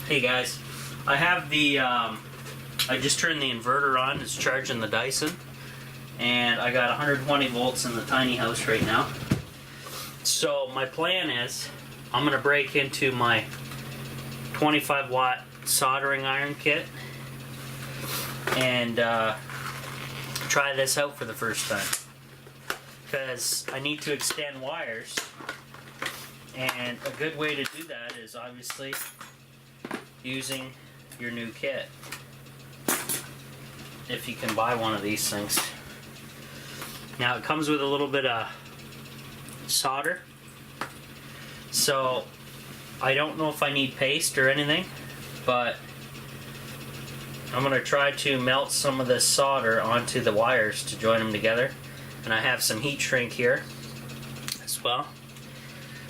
Hey guys, I have the, I just turned the inverter on, it's charging the Dyson, and I got 120 volts in the tiny house right now. So my plan is, I'm going to break into my 25 watt soldering iron kit and try this out for the first time. Because I need to extend wires, and a good way to do that is obviously using your new kit, if you can buy one of these things. Now it comes with a little bit of solder, so I don't know if I need paste or anything, but I'm going to try to melt some of this solder onto the wires to join them together, and I have some heat shrink here as well,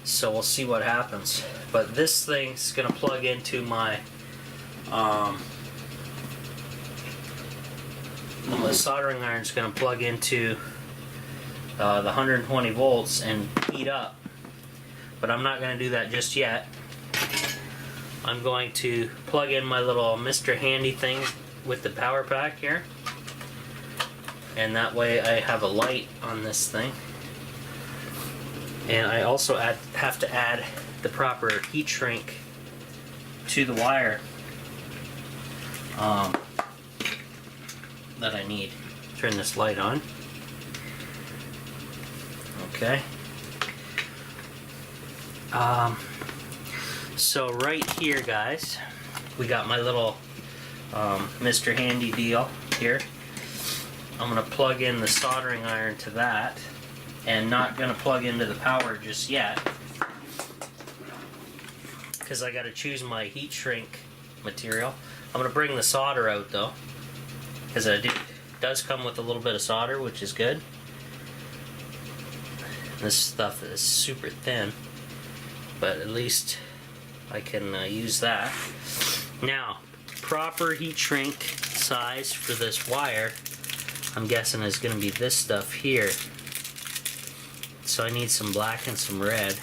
so we'll see what happens. But this thing's going to plug into my the soldering iron's going to plug into the 120 volts and heat up, but I'm not going to do that just yet. I'm going to plug in my little Mr. Handy thing with the power pack here, and that way I have a light on this thing. And I also have to add the proper heat shrink to the wire that I need. Turn this light on. Okay. So right here, guys, we got my little Mr. Handy deal here. I'm going to plug in the soldering iron to that, and not going to plug into the power just yet, because I got to choose my heat shrink material. I'm going to bring the solder out though, because it does come with a little bit of solder, which is good. This stuff is super thin, but at least I can use that. Now, proper heat shrink size for this wire, I'm guessing, is going to be this stuff here. So I need some black and some red.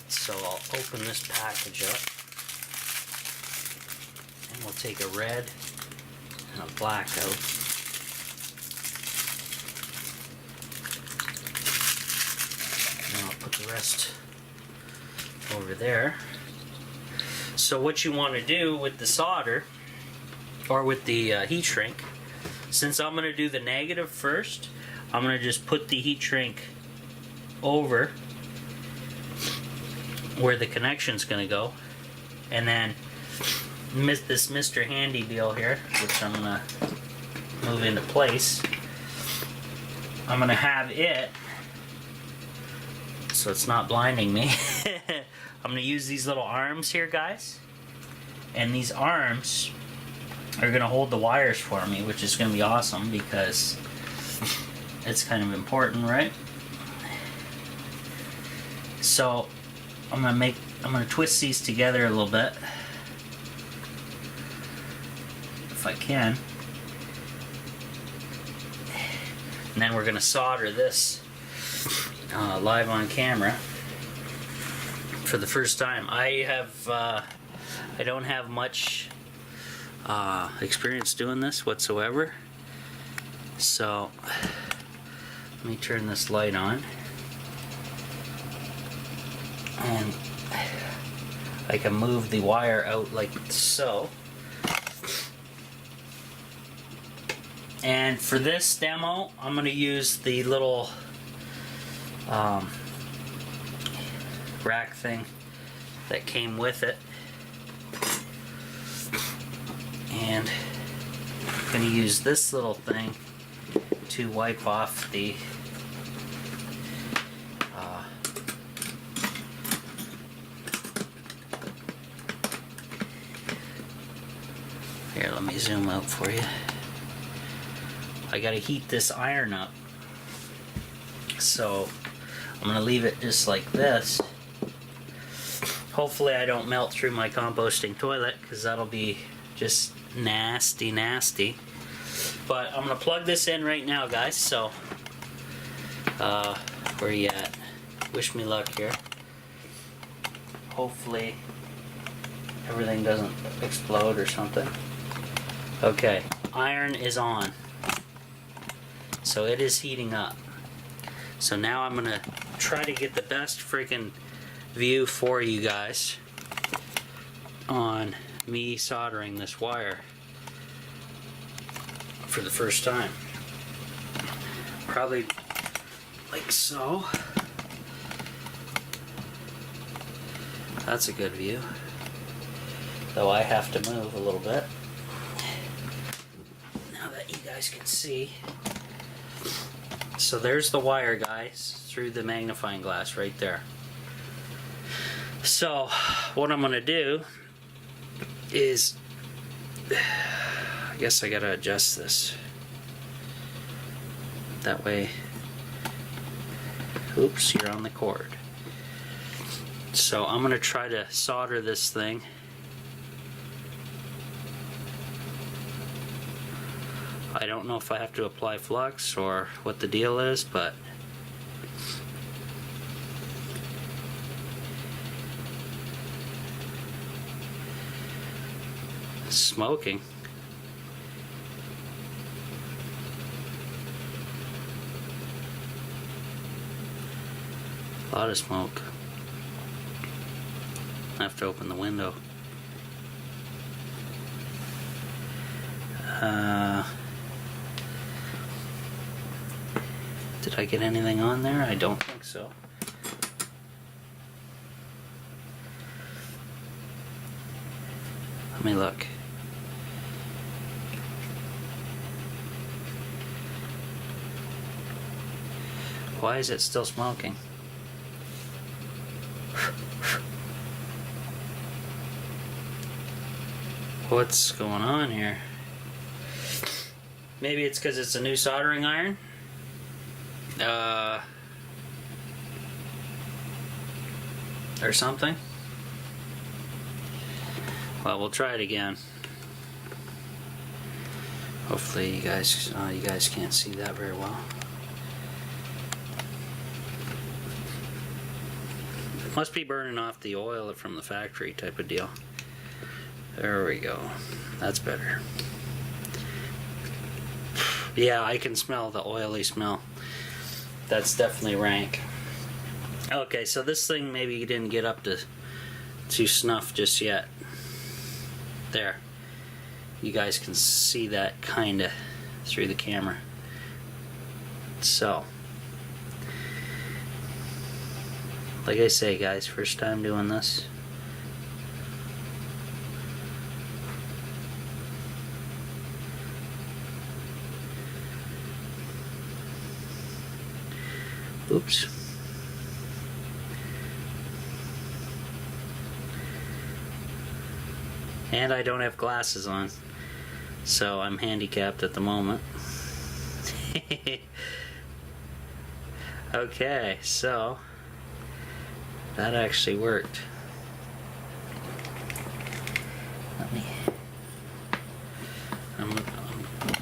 So I'll open this package up, and we'll take a red and a black out. And I'll put the rest over there. So what you want to do with the solder, or with the heat shrink, since I'm going to do the negative first, I'm going to just put the heat shrink over where the connection's going to go, and then this Mr. Handy deal here, which I'm going to move into place, I'm going to have it so it's not blinding me. I'm going to use these little arms here, guys, and these arms are going to hold the wires for me, which is going to be awesome because it's kind of important, right? So I'm going to twist these together a little bit, if I can, and then we're going to solder this live on camera for the first time. I don't have much experience doing this whatsoever, so let me turn this light on, and I can move the wire out like so. And for this demo, I'm going to use the little rack thing that came with it, and I'm going to use this little thing to wipe off the here, let me zoom out for you. I got to heat this iron up, so I'm going to leave it just like this. Hopefully I don't melt through my composting toilet, because that'll be just nasty, nasty. But I'm going to plug this in right now, guys, so where you at? Wish me luck here. hopefully everything doesn't explode or something. Okay, iron is on. So it is heating up. So now I'm gonna try to get the best freaking view for you guys on me soldering this wire for the first time. Probably like so. That's a good view. Though I have to move a little bit. Now that you guys can see. So there's the wire, guys, through the magnifying glass right there. So what I'm gonna do is, I guess I gotta adjust this. That way, oops, you're on the cord. So I'm gonna try to solder this thing. I don't know if I have to apply flux or what the deal is, but smoking. A lot of smoke. I have to open the window. Did I get anything on there? I don't think so. Let me look. Why is it still smoking? What's going on here? Maybe it's because it's a new soldering iron? Or something? Well, we'll try it again. Hopefully you guys can't see that very well. Must be burning off the oil from the factory type of deal. There we go. That's better. Yeah, I can smell the oily smell. That's definitely rank. Okay, so this thing maybe didn't get up to snuff just yet. There. You guys can see that kinda through the camera. So, like I say, guys, first time doing this. Oops. And I don't have glasses on, so I'm handicapped at the moment. Okay, so that actually worked. I'm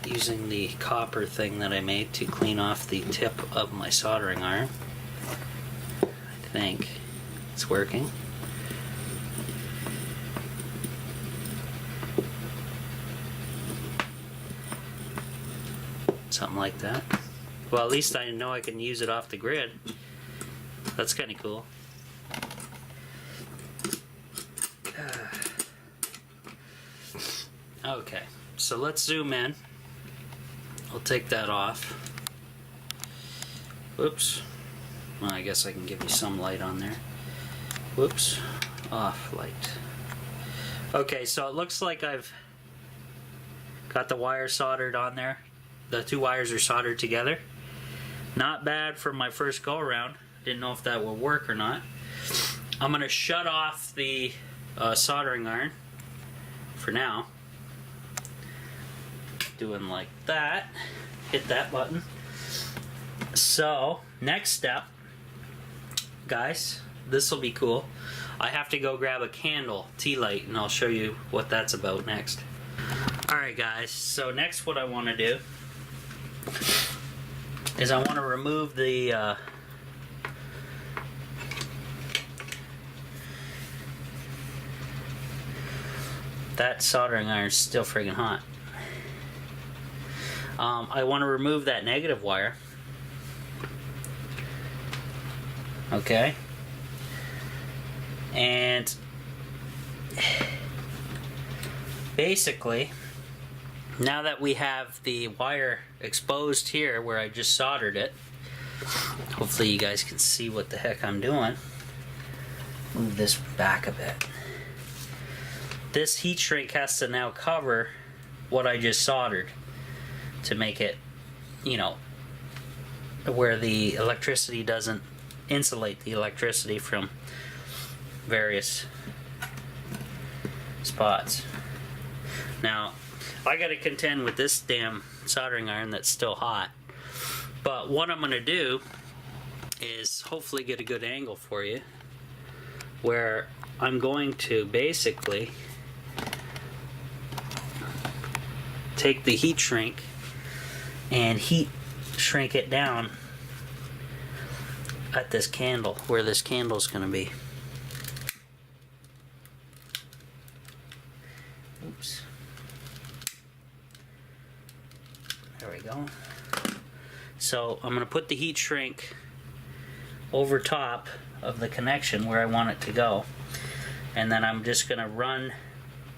using the copper thing that I made to clean off the tip of my soldering iron. I think it's working. Something like that. Well, at least I know I can use it off the grid. That's kind of cool. Okay, so let's zoom in. I'll take that off. Whoops. Well, I guess I can give you some light on there. Whoops. Off light. Okay, so it looks like I've got the wire soldered on there. The two wires are soldered together. Not bad for my first go around. Didn't know if that would work or not. I'm going to shut off the soldering iron for now. Doing like that. Hit that button. So, next step, guys, this will be cool. I have to go grab a candle, tea light, and I'll show you what that's about next. Alright guys, so next what I want to do is I want to remove that soldering iron's still friggin' hot. I want to remove that negative wire. Okay. And basically, now that we have the wire exposed here where I just soldered it, hopefully you guys can see what the heck I'm doing. Move this back a bit. This heat shrink has to now cover what I just soldered to make it, you know, where the electricity doesn't insulate the electricity from various spots. Now, I gotta contend with this damn soldering iron that's still hot. But what I'm gonna do is hopefully get a good angle for you, where I'm going to basically take the heat shrink and heat shrink it down at this candle, where this candle is going to be. Oops. There we go. So I'm going to put the heat shrink over top of the connection where I want it to go, and then I'm just going to run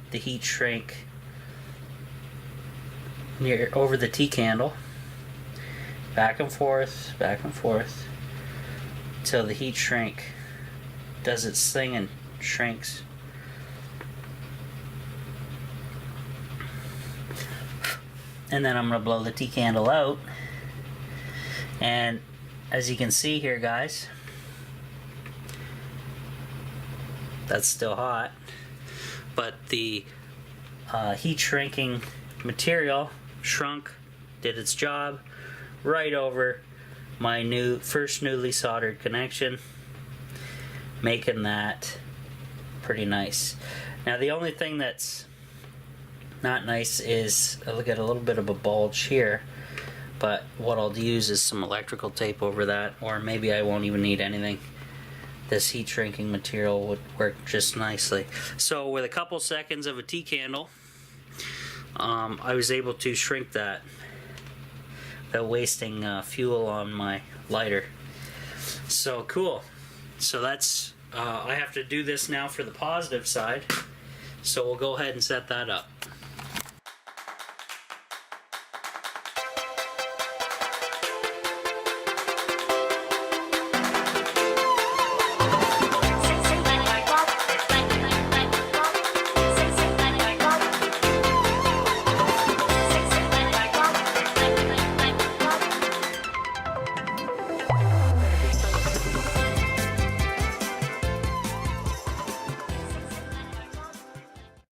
the heat shrink near over the T candle, back and forth till the heat shrink does its thing and shrinks. And then I'm going to blow the T candle out, and as you can see here, guys, that's still hot, but the heat shrinking material shrunk, did its job right over my first newly soldered connection, making that pretty nice. Now the only thing that's not nice is I get a little bit of a bulge here, but what I'll use is some electrical tape over that, or maybe I won't even need anything. This heat shrinking material would work just nicely. So with a couple seconds of a T candle, I was able to shrink that without wasting fuel on my lighter. So cool. So that's I have to do this now for the positive side, so we'll go ahead and set that up.